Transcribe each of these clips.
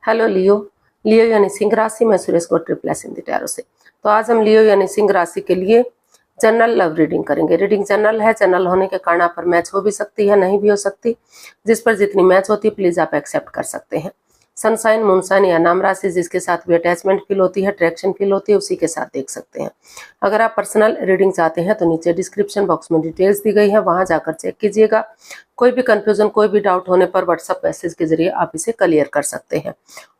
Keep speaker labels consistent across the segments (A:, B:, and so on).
A: Hello लियो। लियो यानी सिंह राशि में सुरेश को ट्रिपल एस हिंदी टैरो से। तो आज हम लियो यानी सिंह राशि के लिए जनरल लव रीडिंग करेंगे। रीडिंग जनरल है, जनरल होने के कारण आप पर मैच हो भी सकती है, नहीं भी हो सकती। जिस पर जितनी मैच होती है प्लीज आप एक्सेप्ट कर सकते हैं। सनसाइन, मूनसाइन या नाम राशि जिसके साथ भी अटैचमेंट फील होती है, अट्रैक्शन फील होती है, उसी के साथ देख सकते हैं। अगर आप पर्सनल रीडिंग चाहते हैं तो नीचे डिस्क्रिप्शन बॉक्स में डिटेल्स दी गई है, वहां जाकर चेक कीजिएगा। कोई भी कंफ्यूजन, कोई भी डाउट होने पर व्हाट्सएप मैसेज के जरिए आप इसे क्लियर कर सकते हैं।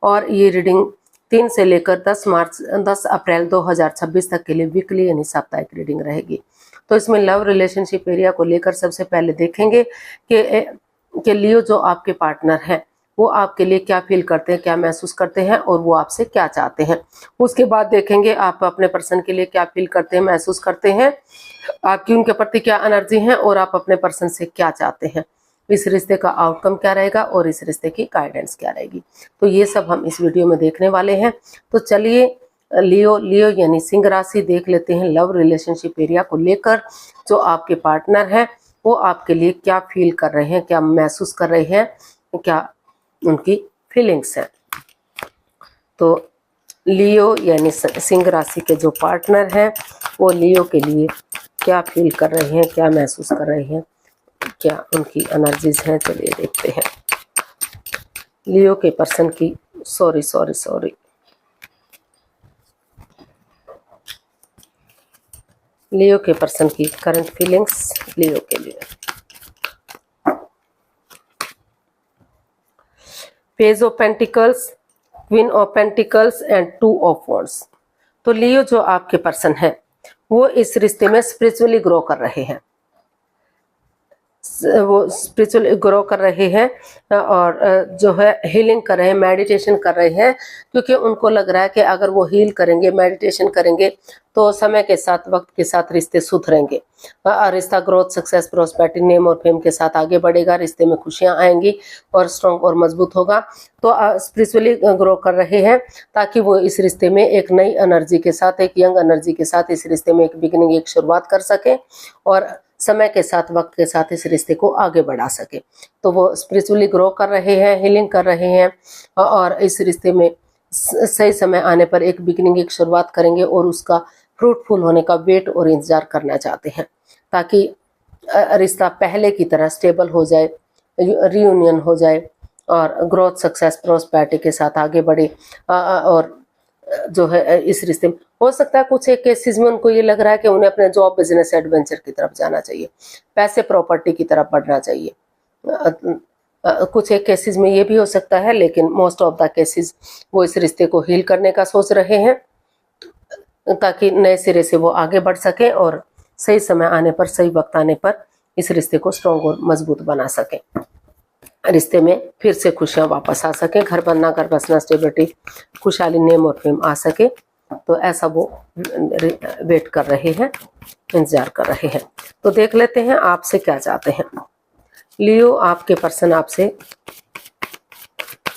A: और ये रीडिंग 3 से लेकर 10 अप्रैल 2026 तक के लिए वीकली यानी साप्ताहिक रीडिंग रहेगी। तो इसमें लव रिलेशनशिप एरिया को लेकर सबसे पहले देखेंगे कि लियो जो आपके पार्टनर हैं वो आपके लिए क्या फील करते हैं, क्या महसूस करते हैं और वो आपसे क्या चाहते हैं। उसके बाद देखेंगे आप अपने पर्सन के लिए क्या फील करते हैं, महसूस करते हैं, आपकी उनके प्रति क्या एनर्जी है और आप अपने पर्सन से क्या चाहते हैं, इस रिश्ते का आउटकम क्या रहेगा और इस रिश्ते की गाइडेंस क्या रहेगी। तो ये सब हम इस वीडियो में देखने वाले हैं। तो चलिए लियो यानी सिंह राशि देख लेते हैं लव रिलेशनशिप एरिया को लेकर जो आपके पार्टनर हैं वो आपके लिए क्या फील कर रहे हैं, क्या महसूस कर रहे हैं, क्या उनकी फीलिंग्स हैं। तो लियो यानी सिंह राशि के जो पार्टनर हैं वो लियो के लिए क्या फील कर रहे हैं, क्या महसूस कर रहे हैं, क्या उनकी एनर्जीज हैं, चलिए देखते हैं। लियो के पर्सन की सॉरी लियो के पर्सन की करंट फीलिंग्स लियो के लिए। Page of pentacles, queen of pentacles and 2 of wands. तो लियो जो आपके पर्सन है वो इस रिश्ते में स्पिरिचुअली ग्रो कर रहे हैं, वो स्पिरिचुअली ग्रो कर रहे हैं और जो है हीलिंग कर रहे हैं, मेडिटेशन कर रहे हैं, क्योंकि उनको लग रहा है कि अगर वो हील करेंगे, मेडिटेशन करेंगे तो समय के साथ, वक्त के साथ रिश्ते सुधरेंगे। रिश्ता ग्रोथ, सक्सेस, प्रोस्पेरिटी, नेम और फेम के साथ आगे बढ़ेगा, रिश्ते में खुशियां आएंगी और स्ट्रॉन्ग और मजबूत होगा। तो स्पिरिचुअली ग्रो कर रहे हैं ताकि वो इस रिश्ते में एक नई एनर्जी के साथ, एक यंग एनर्जी के साथ इस रिश्ते में एक बिगिनिंग, एक शुरुआत कर सके और समय के साथ, वक्त के साथ इस रिश्ते को आगे बढ़ा सके। तो वो स्पिरिचुअली ग्रो कर रहे हैं, हीलिंग कर रहे हैं और इस रिश्ते में सही समय आने पर एक बिगिनिंग, एक शुरुआत करेंगे और उसका फ्रूटफुल होने का वेट और इंतजार करना चाहते हैं ताकि रिश्ता पहले की तरह स्टेबल हो जाए, रियूनियन हो जाए और ग्रोथ, सक्सेस, प्रोस्पेरिटी के साथ आगे बढ़े। और जो है इस रिश्ते में हो सकता है कुछ एक केसेस में उनको ये लग रहा है कि उन्हें अपने जॉब, बिजनेस, एडवेंचर की तरफ जाना चाहिए, पैसे, प्रॉपर्टी की तरफ बढ़ना चाहिए। कुछ एक केसेस में ये भी हो सकता है, लेकिन मोस्ट ऑफ द केसेस वो इस रिश्ते को हील करने का सोच रहे हैं ताकि नए सिरे से वो आगे बढ़ सके और सही समय आने पर, सही वक्त आने पर इस रिश्ते को स्ट्रॉन्ग और मजबूत बना सके, रिश्ते में फिर से खुशियां वापस आ सके, घर बनना, घर बसना, स्टेबिलिटी, खुशहाली, नेम और फेम आ सके। तो ऐसा वो वेट कर रहे हैं, इंतजार कर रहे हैं। तो देख लेते हैं आपसे क्या चाहते हैं लियो, आपके पर्सन आपसे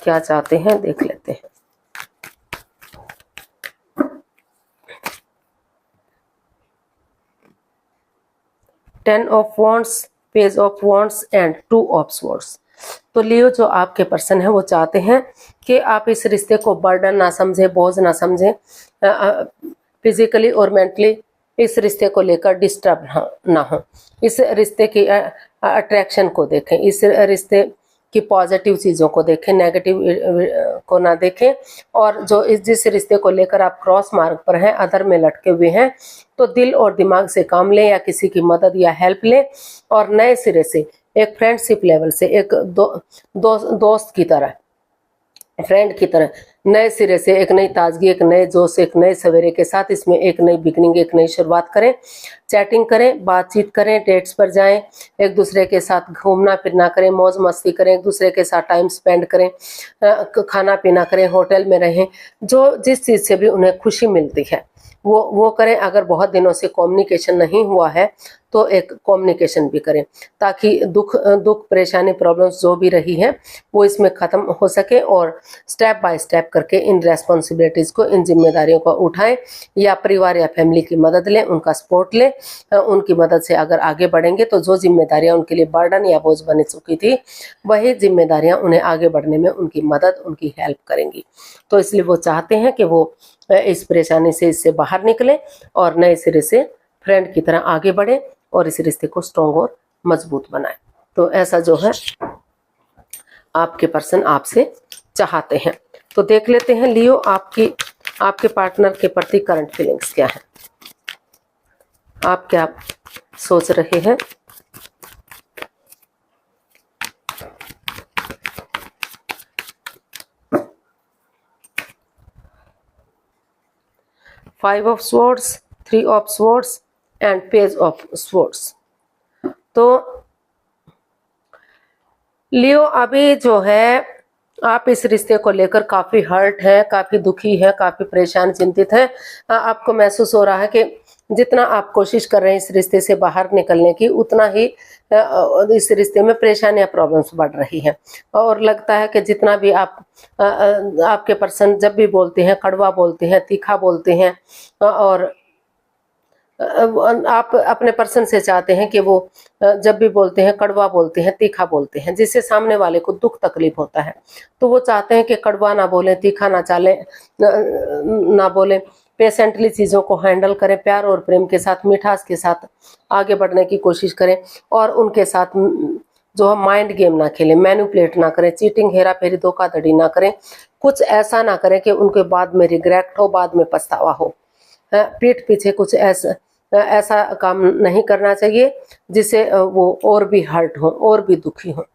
A: क्या चाहते हैं, देख लेते हैं। Ten of wands, page of wands and 2 of swords. तो लियो जो आपके पर्सन है वो चाहते हैं कि आप इस रिश्ते को बर्डन ना समझे, बोझ ना समझे, फिजिकली और मेंटली इस रिश्ते को लेकर डिस्टर्ब ना हो। इस रिश्ते की अट्रैक्शन को देखें, इस रिश्ते की पॉजिटिव चीज़ों को देखें, नेगेटिव को ना देखें। और जो जिस रिश्ते को लेकर आप क्रॉस मार्ग पर हैं, अधर में लटके हुए हैं, तो दिल और दिमाग से काम लें या किसी की मदद या हेल्प लें और नए सिरे से एक फ्रेंडशिप लेवल से, एक दोस्त की तरह, फ्रेंड की तरह नए सिरे से एक नई ताजगी, एक नए जोश, एक नए सवेरे के साथ इसमें एक नई बिगनिंग, एक नई शुरुआत करें। चैटिंग करें, बातचीत करें, डेट्स पर जाएं, एक दूसरे के साथ घूमना फिरना करें, मौज मस्ती करें, एक दूसरे के साथ टाइम स्पेंड करें, खाना पीना करें, होटल में रहें, जो जिस चीज़ से भी उन्हें खुशी मिलती है वो करें। अगर बहुत दिनों से कम्युनिकेशन नहीं हुआ है तो एक कम्युनिकेशन भी करें ताकि दुख परेशानी, प्रॉब्लम्स जो भी रही हैं वो इसमें ख़त्म हो सके और स्टेप बाय स्टेप करके इन रेस्पॉन्सिबिलिटीज़ को, इन जिम्मेदारियों को उठाएं, या परिवार या फैमिली की मदद लें, उनका सपोर्ट लें। उनकी मदद से अगर आगे बढ़ेंगे तो जो जिम्मेदारियां उनके लिए बर्डन या बोझ बन चुकी थी, वही जिम्मेदारियां उन्हें आगे बढ़ने में उनकी मदद, उनकी हेल्प करेंगी। तो इसलिए वो चाहते हैं कि वो इस परेशानी से, इससे बाहर निकले और नए सिरे से फ्रेंड की तरह आगे बढ़े और इस रिश्ते को स्ट्रॉन्ग और मजबूत बनाए। तो ऐसा जो है आपके पर्सन आपसे चाहते हैं। तो देख लेते हैं लियो, आपके पार्टनर के प्रति करंट फीलिंग्स क्या है, आप क्या सोच रहे हैं। Five of swords, three of swords and page of swords. तो लियो अभी जो है आप इस रिश्ते को लेकर काफी हर्ट है, काफी दुखी है, काफी परेशान, चिंतित है। आपको महसूस हो रहा है कि जितना आप कोशिश कर रहे हैं इस रिश्ते से बाहर निकलने की, उतना ही इस रिश्ते में परेशानियां, प्रॉब्लम्स बढ़ रही हैं। और लगता है कि जितना भी आपके पर्सन जब भी बोलते हैं, कड़वा बोलते हैं, तीखा बोलते हैं, और आप अपने पर्सन से चाहते हैं कि वो जब भी बोलते हैं कड़वा बोलते हैं, तीखा बोलते हैं, जिससे सामने वाले को दुख तकलीफ होता है। तो वो चाहते हैं कि कड़वा ना बोले, तीखा ना बोले, पेशेंटली चीज़ों को हैंडल करें, प्यार और प्रेम के साथ, मिठास के साथ आगे बढ़ने की कोशिश करें, और उनके साथ जो है माइंड गेम ना खेलें, मैनिपुलेट ना करें, चीटिंग, हेरा फेरी, धोखाधड़ी ना करें, कुछ ऐसा ना करें कि उनके बाद में रिग्रेट हो, बाद में पछतावा हो। पीठ पीछे कुछ ऐसा काम नहीं करना चाहिए जिससे वो और भी हर्ट हो, और भी दुखी हो।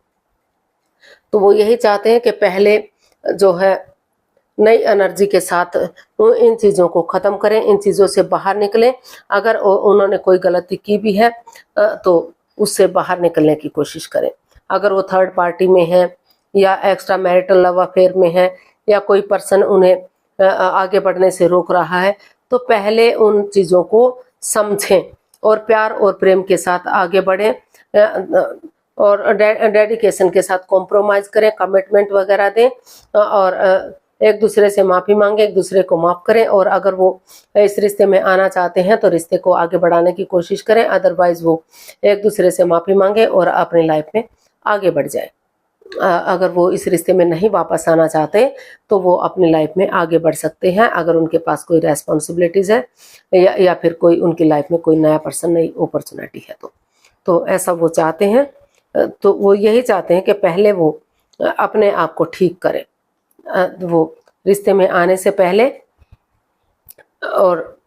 A: तो वो यही चाहते हैं कि पहले जो है नई एनर्जी के साथ वो इन चीज़ों को ख़त्म करें, इन चीज़ों से बाहर निकलें। अगर उन्होंने कोई गलती की भी है तो उससे बाहर निकलने की कोशिश करें। अगर वो थर्ड पार्टी में है, या एक्स्ट्रा मैरिटल लव अफेयर में है, या कोई पर्सन उन्हें आगे बढ़ने से रोक रहा है, तो पहले उन चीज़ों को समझें और प्यार और प्रेम के साथ आगे बढ़ें, और डेडिकेशन के साथ कॉम्प्रोमाइज़ करें, कमिटमेंट वगैरह दें, और एक दूसरे से माफ़ी मांगे, एक दूसरे को माफ़ करें। और अगर वो इस रिश्ते में आना चाहते हैं तो रिश्ते को आगे बढ़ाने की कोशिश करें, अदरवाइज़ वो एक दूसरे से माफ़ी मांगे और अपनी लाइफ में आगे बढ़ जाए। अगर वो इस रिश्ते में नहीं वापस आना चाहते तो वो अपनी लाइफ में आगे बढ़ सकते हैं, अगर उनके पास कोई रेस्पॉन्सिबिलिटीज़ है, या फिर कोई उनकी लाइफ में कोई नया पर्सन, नई अपॉर्चुनिटी है। तो ऐसा वो चाहते हैं। तो वो यही चाहते हैं कि पहले वो अपने आप को ठीक करें, वो रिश्ते में आने से पहले। और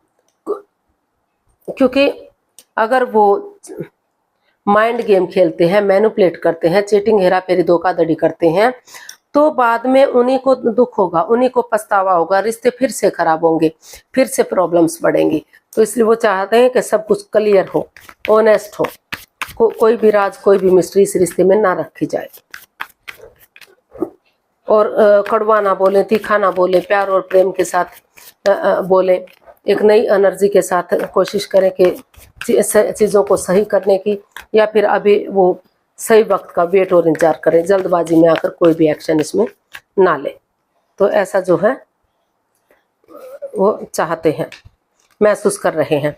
A: क्योंकि अगर वो माइंड गेम खेलते हैं, मैनिपुलेट करते हैं, चीटिंग, हेरा फेरी, धोखाधड़ी करते हैं, तो बाद में उन्हीं को दुख होगा, उन्हीं को पछतावा होगा, रिश्ते फिर से खराब होंगे, फिर से प्रॉब्लम्स बढ़ेंगी। तो इसलिए वो चाहते हैं कि सब कुछ क्लियर हो, ऑनेस्ट हो, कोई भी राज, कोई भी मिस्ट्री इस रिश्ते में ना रखी जाए, और कड़वा ना बोलें, तीखा ना बोलें, प्यार और प्रेम के साथ बोलें। एक नई एनर्जी के साथ कोशिश करें कि चीज़ों को सही करने की, या फिर अभी वो सही वक्त का वेट और इंतजार करें, जल्दबाजी में आकर कोई भी एक्शन इसमें ना ले। तो ऐसा जो है वो चाहते हैं, महसूस कर रहे हैं,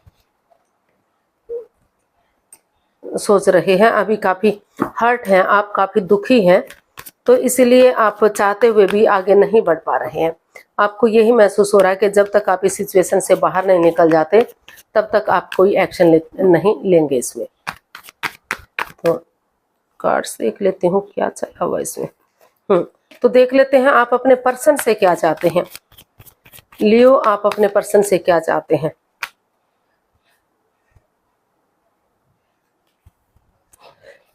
A: सोच रहे हैं। अभी काफ़ी हर्ट हैं आप, काफ़ी दुखी हैं, तो इसीलिए आप चाहते हुए भी आगे नहीं बढ़ पा रहे हैं। आपको यही महसूस हो रहा है कि जब तक आप इस सिचुएशन से बाहर नहीं निकल जाते तब तक आप कोई एक्शन नहीं लेंगे इसमें। तो कार्ड्स देख लेती हूँ क्या चला हुआ इसमें। तो देख लेते हैं आप अपने पर्सन से क्या चाहते हैं। लियो, आप अपने पर्सन से क्या चाहते हैं।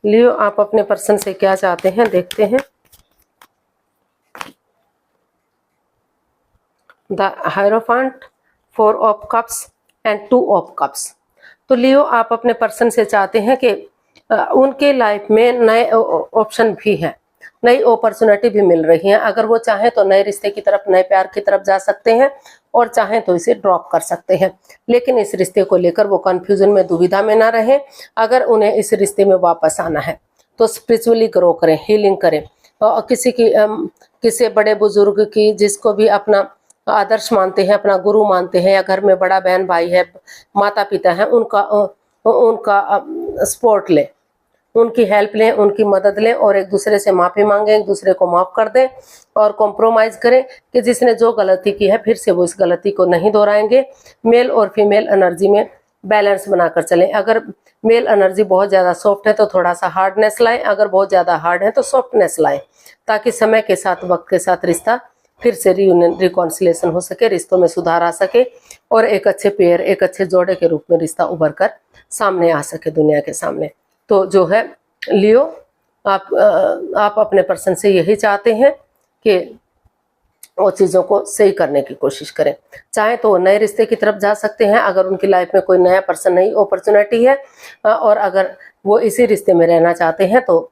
A: लियो, आप अपने पर्सन से क्या चाहते हैं, देखते हैं। The hierophant, 4 of cups and 2 of cups. तो लियो, आप अपने पर्सन से चाहते हैं कि उनके लाइफ में नए ऑप्शन भी हैं, नई अपॉर्चुनिटी भी मिल रही है। अगर वो चाहें तो नए रिश्ते की तरफ, नए प्यार की तरफ जा सकते हैं, और चाहें तो इसे ड्रॉप कर सकते हैं। लेकिन इस रिश्ते को लेकर वो कन्फ्यूजन में, दुविधा में ना रहें। अगर उन्हें इस रिश्ते में वापस आना है तो स्पिरिचुअली ग्रो करें, हीलिंग करें, किसी बड़े बुजुर्ग की, जिसको भी अपना आदर्श मानते हैं, अपना गुरु मानते हैं, या घर में बड़ा बहन भाई है, माता पिता है, उनका सपोर्ट लें, उनकी हेल्प लें, उनकी मदद लें और एक दूसरे से माफ़ी मांगें, एक दूसरे को माफ़ कर दें और कॉम्प्रोमाइज़ करें कि जिसने जो गलती की है फिर से वो इस गलती को नहीं दोहराएंगे। मेल और फीमेल एनर्जी में बैलेंस बनाकर चलें। अगर मेल एनर्जी बहुत ज़्यादा सॉफ्ट है तो थोड़ा सा हार्डनेस लाएं, अगर बहुत ज़्यादा हार्ड है तो सॉफ्टनेस लाएं, ताकि समय के साथ, वक्त के साथ रिश्ता फिर से रियूनियन, रिकॉन्सिलेशन हो सके, रिश्तों में सुधार आ सके और एक अच्छे पेयर, एक अच्छे जोड़े के रूप में रिश्ता उभर कर सामने आ सके दुनिया के सामने। तो जो है लियो, आप अपने पर्सन से यही चाहते हैं कि वो चीज़ों को सही करने की कोशिश करें। चाहे तो वो नए रिश्ते की तरफ जा सकते हैं अगर उनकी लाइफ में कोई नया पर्सन, नई अपॉर्चुनिटी है, और अगर वो इसी रिश्ते में रहना चाहते हैं तो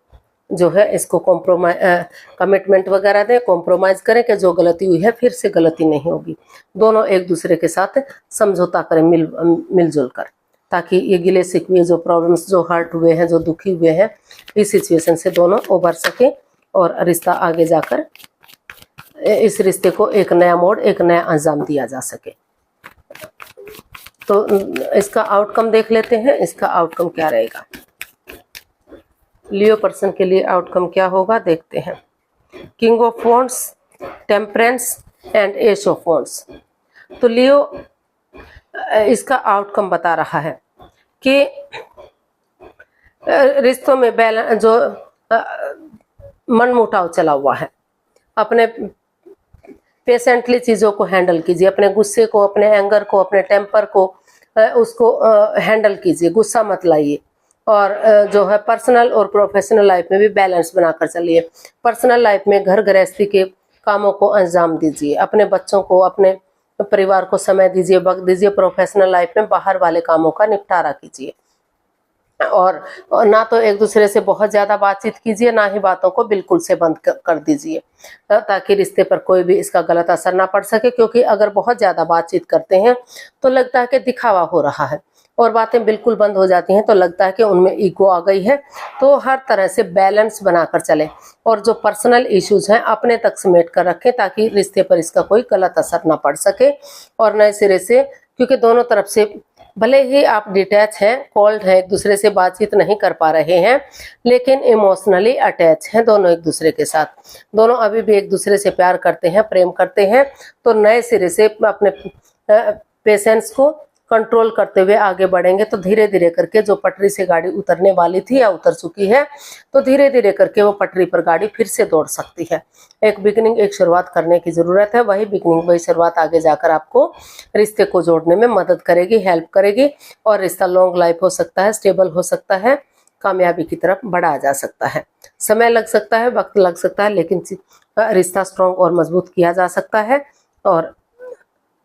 A: जो है इसको कमिटमेंट वगैरह दें, कॉम्प्रोमाइज़ करें कि जो गलती हुई है फिर से गलती नहीं होगी। दोनों एक दूसरे के साथ समझौता करें मिलजुल कर, ताकि ये गिले शिकवे, जो प्रॉब्लम्स, जो हर्ट हुए हैं, जो दुखी हुए हैं, इस सिचुएशन से दोनों उभर सके और रिश्ता आगे जाकर इस रिश्ते को एक नया मोड़, एक नया अंजाम दिया जा सके। तो इसका आउटकम देख लेते हैं, इसका आउटकम क्या रहेगा। लियो पर्सन के लिए आउटकम क्या होगा देखते हैं। King of wands, temperance and S of wands. तो लियो इसका आउटकम बता रहा है कि रिश्तों में बैलेंस, जो मनमुटाव चला हुआ है, अपने पेशेंटली चीज़ों को हैंडल कीजिए, अपने गुस्से को, अपने एंगर को, अपने टेम्पर को, उसको हैंडल कीजिए, गुस्सा मत लाइए। और जो है पर्सनल और प्रोफेशनल लाइफ में भी बैलेंस बनाकर चलिए। पर्सनल लाइफ में घर गृहस्थी के कामों को अंजाम दीजिए, अपने बच्चों को, अपने परिवार को समय दीजिए, वक्त दीजिए। प्रोफेशनल लाइफ में बाहर वाले कामों का निपटारा कीजिए और ना तो एक दूसरे से बहुत ज़्यादा बातचीत कीजिए, ना ही बातों को बिल्कुल से बंद कर दीजिए, ताकि रिश्ते पर कोई भी इसका गलत असर ना पड़ सके। क्योंकि अगर बहुत ज़्यादा बातचीत करते हैं तो लगता है कि दिखावा हो रहा है, और बातें बिल्कुल बंद हो जाती हैं तो लगता है कि उनमें ईगो आ गई है। तो हर तरह से बैलेंस बनाकर चलें और जो पर्सनल इश्यूज हैं अपने तक समेट कर रखें, ताकि रिश्ते पर इसका कोई गलत असर ना पड़ सके। और नए सिरे से, क्योंकि दोनों तरफ से भले ही आप डिटैच हैं, कोल्ड हैं, एक दूसरे से बातचीत नहीं कर पा रहे हैं, लेकिन इमोशनली अटैच हैं दोनों एक दूसरे के साथ। दोनों अभी भी एक दूसरे से प्यार करते हैं, प्रेम करते हैं। तो नए सिरे से अपने पेशेंस को कंट्रोल करते हुए आगे बढ़ेंगे तो धीरे धीरे करके जो पटरी से गाड़ी उतरने वाली थी या उतर चुकी है, तो धीरे धीरे करके वो पटरी पर गाड़ी फिर से दौड़ सकती है। एक बिगिनिंग, एक शुरुआत करने की ज़रूरत है। वही बिगिनिंग, वही शुरुआत आगे जाकर आपको रिश्ते को जोड़ने में मदद करेगी, हेल्प करेगी, और रिश्ता लॉन्ग लाइफ हो सकता है, स्टेबल हो सकता है, कामयाबी की तरफ बढ़ाया जा सकता है। समय लग सकता है, वक्त लग सकता है, लेकिन रिश्ता स्ट्रॉन्ग और मजबूत किया जा सकता है और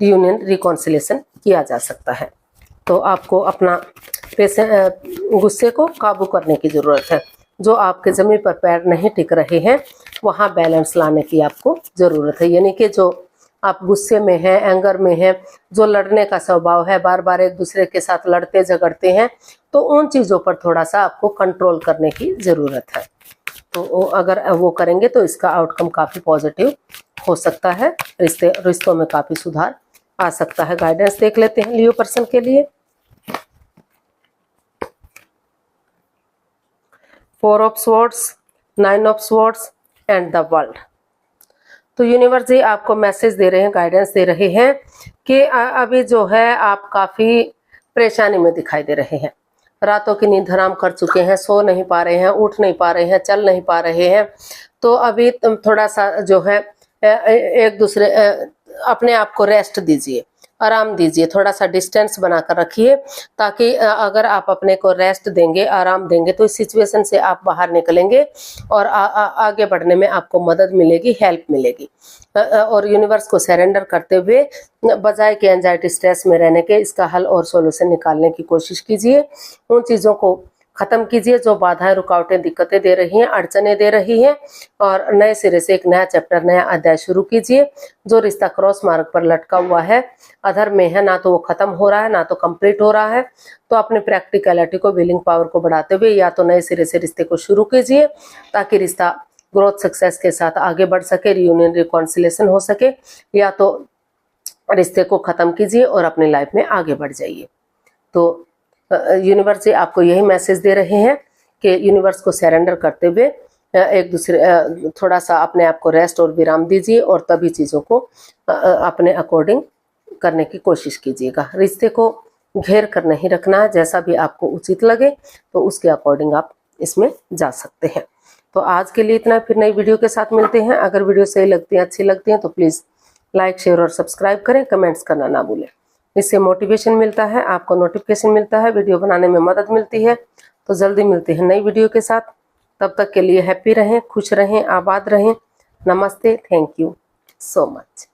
A: यूनियन, रिकॉन्सिलेशन किया जा सकता है। तो आपको अपना गुस्से को काबू करने की ज़रूरत है। जो आपके ज़मीन पर पैर नहीं टिक रहे हैं वहाँ बैलेंस लाने की आपको ज़रूरत है। यानी कि जो आप गुस्से में हैं, एंगर में हैं, जो लड़ने का स्वभाव है, बार बार एक दूसरे के साथ लड़ते झगड़ते हैं, तो उन चीज़ों पर थोड़ा सा आपको कंट्रोल करने की ज़रूरत है। तो अगर वो करेंगे तो इसका आउटकम काफ़ी पॉजिटिव हो सकता है, रिश्तों में काफ़ी सुधार आ सकता है। गाइडेंस देख लेते हैं लियो पर्सन के लिए। 4 of swords, 9 of swords and the world. तो यूनिवर्स जी आपको मैसेज दे रहे हैं, गाइडेंस दे रहे हैं कि अभी जो है आप काफ़ी परेशानी में दिखाई दे रहे हैं। रातों की नींद हराम कर चुके हैं, सो नहीं पा रहे हैं, उठ नहीं पा रहे हैं, चल नहीं पा रहे हैं। तो अभी तुम थोड़ा सा जो है एक दूसरे अपने आप को रेस्ट दीजिए, आराम दीजिए, थोड़ा सा डिस्टेंस बनाकर रखिए, ताकि अगर आप अपने को रेस्ट देंगे, आराम देंगे, तो इस सिचुएशन से आप बाहर निकलेंगे और आगे बढ़ने में आपको मदद मिलेगी, हेल्प मिलेगी। और यूनिवर्स को सरेंडर करते हुए बजाय कि एंजाइटी, स्ट्रेस में रहने के, इसका हल और सॉल्यूशन निकालने की कोशिश कीजिए। उन चीज़ों को ख़त्म कीजिए जो बाधाएं, रुकावटें, दिक्कतें दे रही हैं, अड़चने दे रही हैं, और नए सिरे से एक नया चैप्टर, नया अध्याय शुरू कीजिए। जो रिश्ता क्रॉस मार्ग पर लटका हुआ है, अधर में है, ना तो वो ख़त्म हो रहा है, ना तो कंप्लीट हो रहा है, तो अपनी प्रैक्टिकलिटी को, विलिंग पावर को बढ़ाते हुए या तो नए सिरे से रिश्ते को शुरू कीजिए, ताकि रिश्ता ग्रोथ सक्सेस के साथ आगे बढ़ सके, रियूनियन रिकॉन्सिलेशन हो सके, या तो रिश्ते को ख़त्म कीजिए और अपनी लाइफ में आगे बढ़ जाइए। तो यूनिवर्स जी आपको यही मैसेज दे रहे हैं कि यूनिवर्स को सरेंडर करते हुए एक दूसरे थोड़ा सा अपने आप को रेस्ट और विराम दीजिए और तभी चीज़ों को अपने अकॉर्डिंग करने की कोशिश कीजिएगा। रिश्ते को घेर कर नहीं रखना है, जैसा भी आपको उचित लगे तो उसके अकॉर्डिंग आप इसमें जा सकते हैं। तो आज के लिए इतना, फिर नई वीडियो के साथ मिलते हैं। अगर वीडियो सही लगती है, अच्छी लगती है तो प्लीज़ लाइक, शेयर और सब्सक्राइब करें, कमेंट्स करना ना भूलें। इससे मोटिवेशन मिलता है, आपको नोटिफिकेशन मिलता है, वीडियो बनाने में मदद मिलती है। तो जल्दी मिलते हैं नई वीडियो के साथ। तब तक के लिए हैप्पी रहें, खुश रहें, आबाद रहें। नमस्ते, थैंक यू सो मच।